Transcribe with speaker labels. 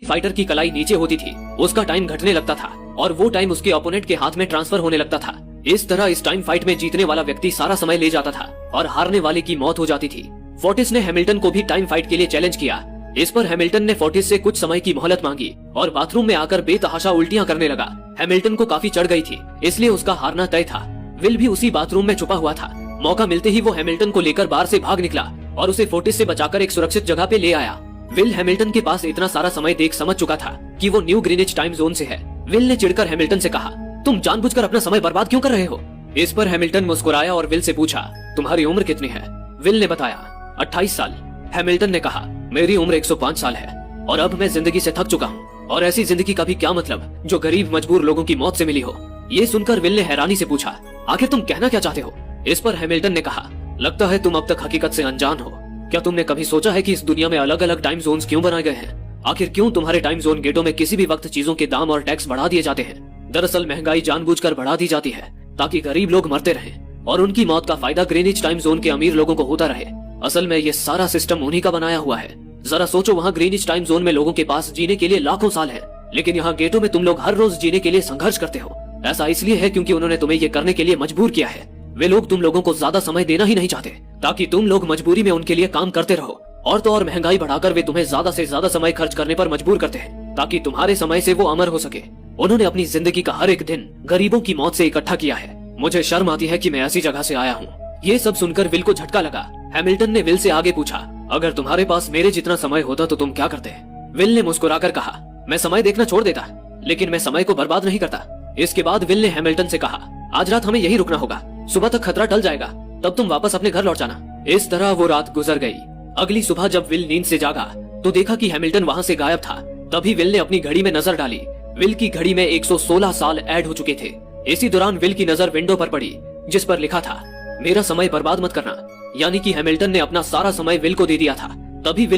Speaker 1: Fighter की कलाई नीचे होती थी उसका टाइम घटने लगता था और वो टाइम उसके ओपोनेंट के हाथ में ट्रांसफर होने लगता था। इस तरह इस टाइम फाइट में जीतने वाला व्यक्ति सारा समय ले जाता था और हारने वाले की मौत हो जाती थी। फोर्टिस ने हैमिल्टन को भी टाइम फाइट के लिए चैलेंज किया। इस पर हैमिल्टन ने फोर्टिस से कुछ समय की मोहलत मांगी और बाथरूम में आकर बेतहाशा उल्टियां करने लगा। हैमिल्टन को काफी चढ़ गई थी इसलिए उसका हारना तय था। विल भी उसी बाथरूम में छुपा हुआ था। मौका मिलते ही वो हैमिल्टन को लेकर बार से भाग निकला और उसे फोर्टिस से बचाकर एक सुरक्षित जगह पे ले आया। विल हैमिल्टन के पास इतना सारा समय देख समझ चुका था कि वो न्यू ग्रीनिच टाइम जोन से है। विल ने चिढ़कर हैमिल्टन से कहा, तुम जानबूझकर अपना समय बर्बाद क्यों कर रहे हो? इस पर हैमिल्टन मुस्कुराया और विल से पूछा, तुम्हारी उम्र कितनी है? विल ने बताया, 28 साल। हैमिल्टन ने कहा, मेरी उम्र 105 साल है और अब मैं जिंदगी से थक चुका हूँ और ऐसी जिंदगी का भी क्या मतलब जो गरीब मजबूर लोगों की मौत से मिली हो। ये सुनकर विल ने हैरानी से पूछा, आखिर तुम कहना क्या चाहते हो? इस पर हैमिल्टन ने कहा, लगता है तुम अब तक हकीकत से अनजान हो। क्या तुमने कभी सोचा है कि इस दुनिया में अलग अलग टाइम जोन्स क्यों बनाए गए हैं? आखिर क्यों तुम्हारे टाइम जोन गेटों में किसी भी वक्त चीजों के दाम और टैक्स बढ़ा दिए जाते हैं? दरअसल महंगाई जानबूझकर बढ़ा दी जाती है ताकि गरीब लोग मरते रहें और उनकी मौत का फायदा ग्रीनिच टाइम जोन के अमीर लोगों को होता रहे। असल में ये सारा सिस्टम उन्हीं का बनाया हुआ है। जरा सोचो, वहाँ ग्रीनिच टाइम जोन में लोगों के पास जीने के लिए लाखों साल है, लेकिन यहाँ गेटों में तुम लोग हर रोज जीने के लिए संघर्ष करते हो। ऐसा इसलिए है क्योंकि उन्होंने तुम्हें ये करने के लिए मजबूर किया है। वे लोग तुम लोगों को ज्यादा समय देना ही नहीं चाहते ताकि तुम लोग मजबूरी में उनके लिए काम करते रहो। और तो और महंगाई बढ़ाकर वे तुम्हें ज्यादा से ज्यादा समय खर्च करने पर मजबूर करते हैं ताकि तुम्हारे समय से वो अमर हो सके। उन्होंने अपनी जिंदगी का हर एक दिन गरीबों की मौत से इकट्ठा किया है। मुझे शर्म आती है कि मैं ऐसी जगह से आया हूँ। ये सब सुनकर विल को झटका लगा। हैमिल्टन ने विल से आगे पूछा, अगर तुम्हारे पास मेरे जितना समय होता तो तुम क्या करते? विल ने मुस्कुराकर कहा, मैं समय देखना छोड़ देता, लेकिन मैं समय को बर्बाद नहीं करता। इसके बाद विल ने हैमिल्टन से कहा, आज रात हमें यहीं रुकना होगा, सुबह तक खतरा टल जाएगा, तब तुम वापस अपने घर लौट जाना। इस तरह वो रात गुजर गई। अगली सुबह जब विल नींद से जागा तो देखा कि हैमिल्टन वहाँ से गायब था। तभी विल ने अपनी घड़ी में नजर डाली। विल की घड़ी में 116 साल ऐड हो चुके थे। इसी दौरान विल की नजर विंडो पर पड़ी जिस पर लिखा था, मेरा समय बर्बाद मत करना। यानी कि हैमिल्टन ने अपना सारा समय विल को दे दिया था। तभी विल